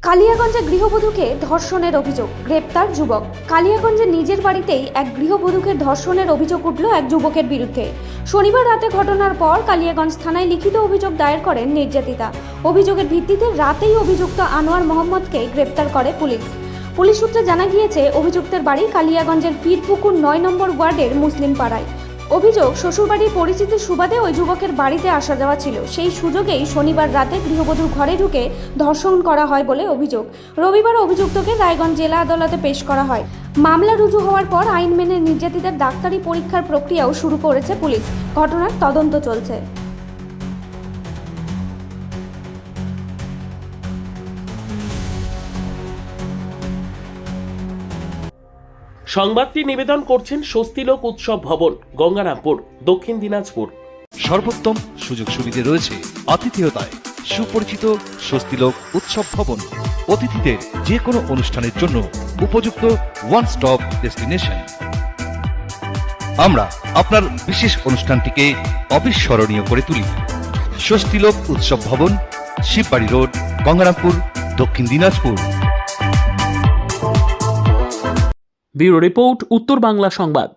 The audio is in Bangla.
কালিয়াগঞ্জে গৃহবধূকে ধর্ষণের অভিযোগ, গ্রেপ্তার যুবক। কালিয়াগঞ্জে নিজের বাড়িতেই এক গৃহবধূকে ধর্ষণের অভিযোগ উঠল এক যুবকের বিরুদ্ধে। শনিবার রাতে ঘটনার পর কালিয়াগঞ্জ থানায় লিখিত অভিযোগ দায়ের করেন নির্যাতিতা। অভিযোগের ভিত্তিতে রাতেই অভিযুক্ত আনোয়ার মোহাম্মদকে গ্রেপ্তার করে পুলিশ। পুলিশ সূত্রে জানা গিয়েছে, অভিযুক্তের বাড়ি কালিয়াগঞ্জের পীরপুকুর ৯ নম্বর ওয়ার্ডের মুসলিম পাড়ায়। অভিযোগ, শ্বশুরবাড়ির পরিচিতির সুবাদে ওই যুবকের বাড়িতে আসা যাওয়া ছিল। সেই সুযোগেই শনিবার রাতে গৃহবধূর ঘরে ঢুকে ধর্ষণ করা হয় বলে অভিযোগ। রবিবার অভিযুক্তকে রায়গঞ্জ জেলা আদালতে পেশ করা হয়। মামলা রুজু হওয়ার পর আইন মেনে নির্যাতিতার ডাক্তারি পরীক্ষার প্রক্রিয়াও শুরু করেছে পুলিশ। ঘটনার তদন্ত চলছে। সংবাদটি নিবেদন করছেন স্বস্তিলোক উৎসব ভবন, গঙ্গারামপুর, দক্ষিণ দিনাজপুর। সর্বোত্তম সুযোগ সুবিধে রয়েছে আতিথেয়তায়। সুপরিচিত স্বস্তিলোক উৎসব ভবন অতিথিদের যে কোনো অনুষ্ঠানের জন্য উপযুক্ত ওয়ান স্টপ ডেস্টিনেশন। আমরা আপনার বিশেষ অনুষ্ঠানটিকে অবিস্মরণীয় করে তুলি। স্বস্তিলোক উৎসব ভবন, শিববাড়ি রোড, গঙ্গারামপুর, দক্ষিণ দিনাজপুর। ব্যুরো রিপোর্ট, উত্তর বাংলা সংবাদ।